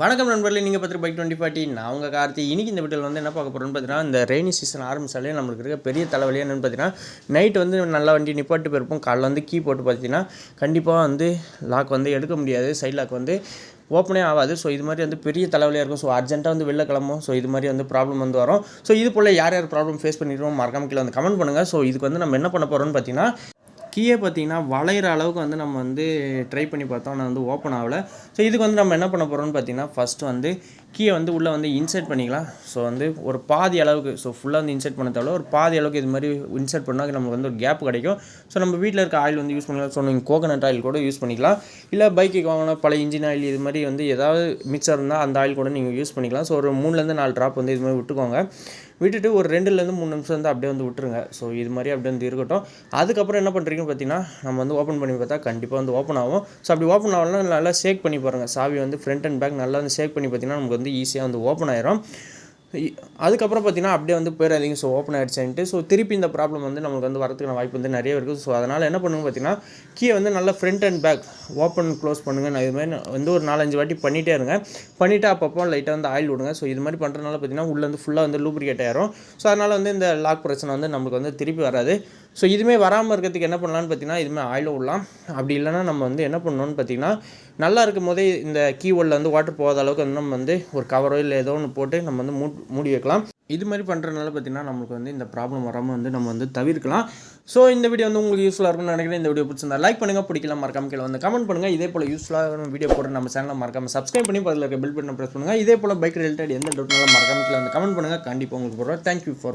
வணக்கம் நண்பர்களே, நீங்கள் பார்த்துட்டு பைக் 2040. நான் உங்கள் கார்த்தி. இன்றைக்கி இந்த வீட்டில் வந்து என்ன பார்க்க போகிறோன்னு பார்த்தீங்கன்னா, இந்த ரெய்னி சீசன் ஆரம்பிச்சாலே நம்மளுக்கு இருக்க பெரிய தலைவலி என்னென்னு பார்த்தீங்கன்னா, நைட் வந்து நல்லா வண்டி நிப்பாட்டு போயிருப்போம். காலைல வந்து கீ போட்டு பார்த்தீங்கன்னா கண்டிப்பாக வந்து லாக் வந்து எடுக்க முடியாது. சைட் லாக் வந்து ஓப்பனே ஆகாது. ஸோ இது மாதிரி வந்து பெரிய தலைவலியாக இருக்கும். ஸோ அர்ஜென்ட்டாக வந்து வெளில கிளம்பும். ஸோ இது மாதிரி வந்து ப்ராப்ளம் வந்து வரும். ஸோ இது போல் யார் ப்ராப்ளம் ஃபேஸ் பண்ணிடுவோம் மறக்காம கீழே வந்து கமெண்ட் பண்ணுங்கள். ஸோ இதுக்கு வந்து நம்ம என்ன பண்ண போகிறோம்னு பார்த்தீங்கன்னா, கீயே பார்த்தீங்கன்னா வளையிற அளவுக்கு வந்து நம்ம வந்து ட்ரை பண்ணி பார்த்தோம். ஆனால் வந்து ஓப்பன் ஆகலை. ஸோ இதுக்கு வந்து நம்ம என்ன பண்ண போகிறோம்னு பார்த்தீங்கன்னா, ஃபஸ்ட்டு வந்து கீயை வந்து உள்ளே வந்து இன்சர்ட் பண்ணிக்கலாம். ஸோ வந்து ஒரு பாதி அளவுக்கு, ஸோ ஃபுல்லாக வந்து இன்சர்ட் பண்ண தேவை, ஒரு பாதி அளவுக்கு இது மாதிரி இன்சர்ட் பண்ணால் நமக்கு வந்து ஒரு கேப் கிடைக்கும். ஸோ நம்ம வீட்டில் இருக்க ஆயில் வந்து யூஸ் பண்ணிக்கலாம். ஸோ நீங்கள் கோகனட் ஆயில் கூட யூஸ் பண்ணிக்கலாம். இல்லை பைக்கு வாங்கினா பழைய இன்ஜின் ஆயில் இது மாதிரி வந்து ஏதாவது மிக்சர் இருந்தால் அந்த ஆயில் கூட நீங்கள் யூஸ் பண்ணிக்கலாம். ஸோ ஒரு 3லேருந்து 4 ட்ராப் வந்து இது மாதிரி விட்டுக்கோங்க. விட்டுட்டு ஒரு 2லேருந்து 3 நிமிஷம் வந்து அப்படியே வந்து விட்டுருங்க. ஸோ இது மாதிரி அப்படியே வந்து இருக்கட்டும். அதுக்கப்புறம் என்ன பண்ணுறீங்கன்னு பார்த்தீங்கன்னா, நம்ம வந்து ஓப்பன் பண்ணி பார்த்தா கண்டிப்பாக வந்து ஓப்பன் ஆகும். ஸோ அப்படி ஓப்பன் ஆகலாம் நல்லா ஷேக் பண்ணி பாருங்கள். சாவி வந்து ஃப்ரண்ட் அண்ட் பேக் நல்லா வந்து ஷேக் பண்ணி பார்த்தீங்கன்னா நமக்கு வந்து ஈஸியாக வந்து ஓப்பன் ஆயிரும். அதுக்கப்புறம் பார்த்தீங்கன்னா அப்படியே வந்து போயிடாதீங்க. ஸோ ஓப்பன் ஆகிடுச்சுன்ட்டு ஸோ திருப்பி இந்த ப்ராப்ளம் வந்து நமக்கு வந்து வரதுக்கான வாய்ப்பு வந்து நிறைய இருக்குது. ஸோ அதனால் என்ன பண்ணுங்க பார்த்தீங்கன்னா, கீயை வந்து நல்லா front and back open close பண்ணுங்கள். நான் இது மாதிரி வந்து ஒரு 4-5 வாட்டி பண்ணிகிட்டே இருங்க. பண்ணிவிட்டு அப்பப்போ லைட்டாக வந்து ஆயில் விடுங்க. ஸோ இது மாதிரி பண்ணுறதுனால பார்த்தீங்கன்னா உள்ளே வந்து ஃபுல்லாக வந்து லூப்ரிகேட் ஆயிரும். ஸோ அதனால் வந்து இந்த லாக் பிரச்சனை வந்து நமக்கு வந்து திருப்பி வராது. ஸோ இதுவுமே வராமல் இருக்கிறதுக்கு என்ன பண்ணலான்னு பார்த்தீங்கன்னா, இதுவுமே ஆயில் விடலாம். அப்படி இல்லைனா நம்ம வந்து என்ன பண்ணணும்னு பார்த்தீங்கன்னா, நல்லா இருக்கும் போதே இந்த கீவோர்டில் வந்து வாட்டர் போகாத அளவுக்கு வந்து நம்ம வந்து ஒரு கவரோ இல்லை ஏதோ ஒன்று போட்டு நம்ம வந்து மூடி வைக்கலாம். இது மாதிரி பண்ணுறதுனால பார்த்தீங்கன்னா நமக்கு வந்து இந்த ப்ராப்ளம் வராமல் வந்து நம்ம வந்து தவிர்க்கலாம். ஸோ இந்த வீடியோ வந்து உங்களுக்கு யூஸ்ஃபுல்லாக இருக்கும்னு நினைக்கிறேன். இந்த வீடியோ பிடிச்சிருந்தா லைக் பண்ணுங்கள், பிடிக்கலாம் மறக்காம கீழே வந்து கமெண்ட் பண்ணுங்கள். இதே போல் யூஸ்ஃபுல்லான வீடியோ போட்டு நம்ம சேனலை மறக்காம சப்ஸ்கிரைப் பண்ணி பதில் இருக்க பெல் பட்டனை ப்ரெஸ் பண்ணுங்கள். இதே போல் பைக் ரிலேட்டட் எந்த டவுட்னாலும் மறக்காம கீழே வந்து கமெண்ட் பண்ணுங்கள். கண்டிப்பாக உங்களுக்கு போடுறோம். Thank you for